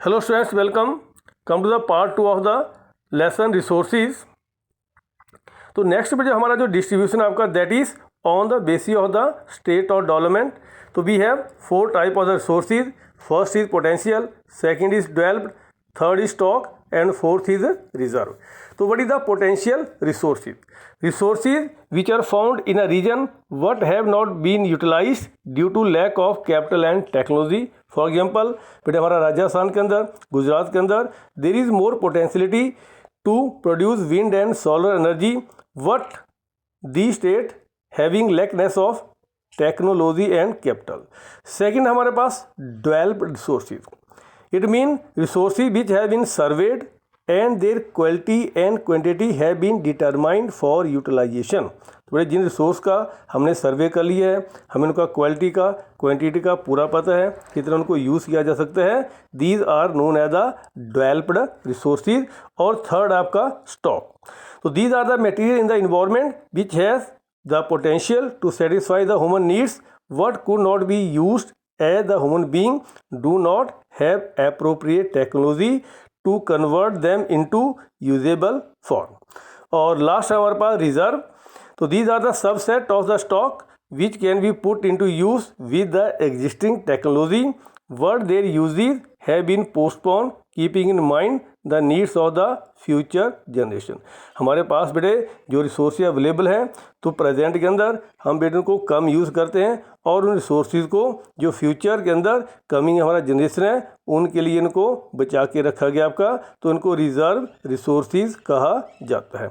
Hello students, welcome. Come to the part 2 of the lesson resources. तो next में जो हमारा जो डिस्ट्रीब्यूशन आपका that is on the basis of the state और डेवलपमेंट. तो we have 4 type of the resources. First is potential, second is developed, third is stock and fourth is reserve. तो what is the potential resources? Resources which are found in a region what have not been utilized due to lack of capital and technology. For example, बेटे हमारा राजस्थान के अंदर, गुजरात के अंदर there is more potentiality to produce wind and solar energy, but the state having lackness of technology and capital. Second हमारे पास developed resources. It means resources which have been surveyed and their quality and quantity have been determined for utilization. तो बड़े जिन resource का हमने सर्वे कर लिया है, हमें उनका क्वालिटी का क्वांटिटी का पूरा पता है, कितना उनको यूज़ किया जा सकता है. These are known as the developed resources. और थर्ड आपका स्टॉक. तो these are the material in the environment which has the potential to satisfy the human needs what could not be used as the human being do not have appropriate technology to convert them into usable form. और last हमारे पास reserve. तो these are the subset of the stock which can be put into use with the existing technology but their uses have been postponed keeping in mind the needs of the future generation. हमारे पास बेटे जो resources available हैं तो present के अंदर हम बेटे उनको कम यूज़ करते हैं और उन रिसोर्सेज को जो फ्यूचर के अंदर कमिंग हमारा जनरेशन है उनके लिए इनको बचा के रखा गया आपका. तो इनको रिजर्व रिसोर्सेज कहा जाता है.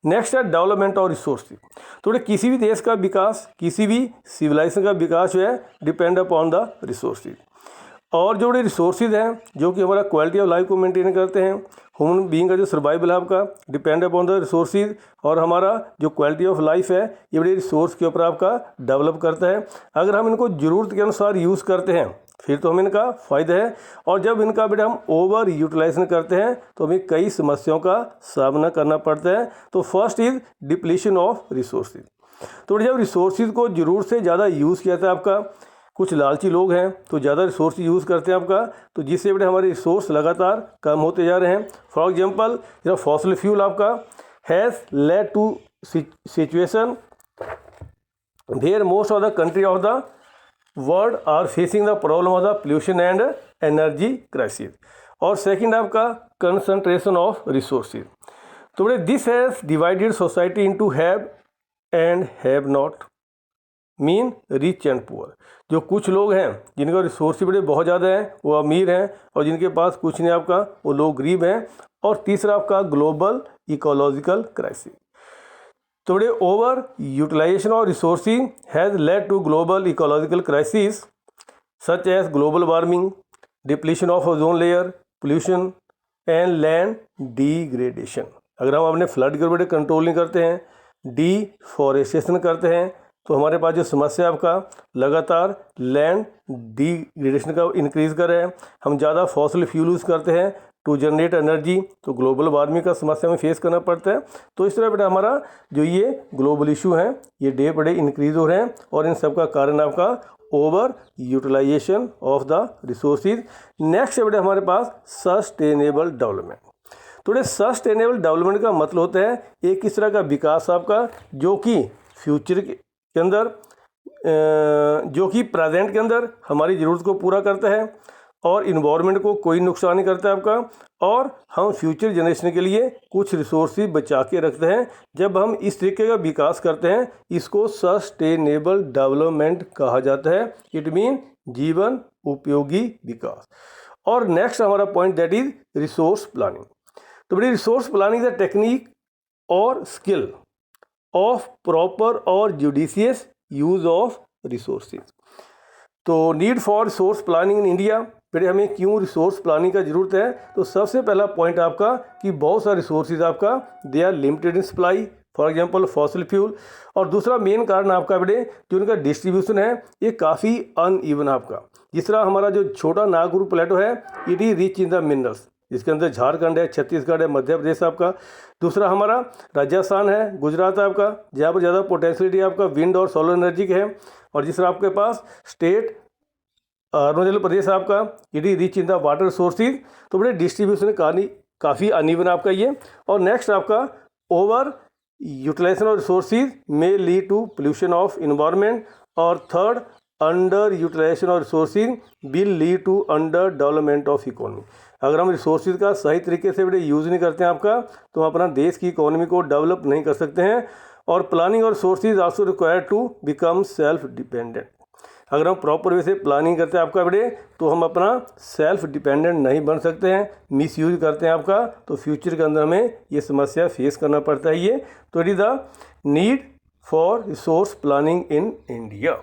नेक्स्ट है डेवलपमेंट और रिसोर्सेज. तो किसी भी देश का विकास, किसी भी सिविलाइजेशन का विकास जो है डिपेंड अपॉन द रिसोर्सेज. और जो बड़े रिसोर्सेज हैं जो कि हमारा क्वालिटी ऑफ लाइफ को मेंटेन करते हैं, ह्यूमन बीइंग का जो सर्वाइवल है आपका डिपेंड अपॉन द रिसोर्सेज. और हमारा जो क्वालिटी ऑफ लाइफ है ये बड़े रिसोर्स के ऊपर आपका डेवलप करता है. अगर हम इनको ज़रूरत के अनुसार यूज़ करते हैं फिर तो हमें इनका फ़ायदा है. और जब इनका बेटा हम ओवर यूटिलाइजेशन करते हैं तो हमें कई समस्याओं का सामना करना पड़ता है. तो first is depletion of resources. तो जब रिसोर्सेज को ज़रूरत से ज़्यादा यूज़ किया जाता है आपका, कुछ लालची लोग हैं तो ज़्यादा रिसोर्स यूज़ करते हैं आपका, तो जिससे बेटे हमारे रिसोर्स लगातार कम होते जा रहे हैं. फॉर एग्जांपल जब फॉसिल फ्यूल आपका has led to situation where most of the country of the world are facing the problem of the pollution and energy crisis. और सेकंड आपका कंसंट्रेशन ऑफ रिसोर्सेज. तो बेटे this has divided society into have and have not, mean rich and poor. जो कुछ लोग हैं जिनका resource बड़े बहुत ज़्यादा हैं वो अमीर हैं और जिनके पास कुछ नहीं आपका वो लोग गरीब हैं. और तीसरा आपका ग्लोबल इकोलॉजिकल क्राइसिस. तो बड़े over utilization of resources has led to global ecological crisis such as global warming, depletion of ozone layer, pollution and land degradation. अगर हम अपने फ्लड के बड़े कंट्रोल नहीं करते हैं, डिफॉरेस्टेशन करते हैं, तो हमारे पास जो समस्या आपका लगातार लैंड डिग्रेडेशन का इंक्रीज़ कर रहे हैं. हम ज़्यादा फॉसिल फ्यूल यूज़ करते हैं टू जनरेट एनर्जी, तो ग्लोबल वार्मिंग का समस्या में फेस करना पड़ता है. तो इस तरह बेटा हमारा जो ये ग्लोबल इशू हैं ये डे बाय डे इंक्रीज़ हो रहे हैं और इन सब का कारण आपका over utilization of the resources. Next बेटा हमारे पास सस्टेनेबल डेवलपमेंट. तो सस्टेनेबल डेवलपमेंट का मतलब होता है एक इस तरह का विकास आपका जो कि फ्यूचर के अंदर जो कि प्रेजेंट के अंदर हमारी ज़रूरत को पूरा करता है और इन्वायरमेंट को कोई नुकसान नहीं करता है आपका. और हम फ्यूचर जनरेशन के लिए कुछ रिसोर्सेज बचा के रखते हैं. जब हम इस तरीके का विकास करते हैं इसको सस्टेनेबल डेवलपमेंट कहा जाता है. इट मीन जीवन उपयोगी विकास. और नेक्स्ट हमारा point that is resource planning. तो बड़ी रिसोर्स प्लानिंग द टेक्निक और स्किल ऑफ प्रॉपर और जुडिशियस यूज ऑफ रिसोर्सेज. तो need for resource planning in India. बेटे हमें क्यों रिसोर्स प्लानिंग का ज़रूरत है? तो सबसे पहला पॉइंट आपका कि बहुत सारे रिसोर्सेज आपका they are limited in supply, for example fossil fuel. और दूसरा मेन कारण आपका बेटे जो उनका डिस्ट्रीब्यूशन है ये काफ़ी अनइवन आपका. जिस तरह हमारा जो छोटा नागपुर प्लेटो है it is rich in the minerals, जिसके अंदर झारखंड है, छत्तीसगढ़ है, मध्य प्रदेश आपका. दूसरा हमारा राजस्थान है, गुजरात है आपका, जहाँ पर ज़्यादा पोटेंशियलिटी आपका विंड और सोलर एनर्जी के है. और जिस तरह आपके पास स्टेट अरुणाचल प्रदेश आपका it is rich in the water resources. तो बड़े डिस्ट्रीब्यूशन काफ़ी अनइवन आपका ये। और नेक्स्ट आपका over utilization of resources may lead to pollution of environment. और third, under utilization of resources will lead to under development of economy. अगर हम रिसोर्सेज का सही तरीके से बड़े यूज़ नहीं करते हैं आपका, तो हम अपना देश की इकोनॉमी को डेवलप नहीं कर सकते हैं। और प्लानिंग और resources also required to become self dependent. अगर हम प्रॉपर वे से प्लानिंग करते हैं आपका बेटे, तो हम अपना सेल्फ डिपेंडेंट नहीं बन सकते हैं। मिस यूज करते हैं आपका, तो फ्यूचर के अंदर हमें ये समस्या फेस करना पड़ता है ये। तो it is the need for resource planning in India.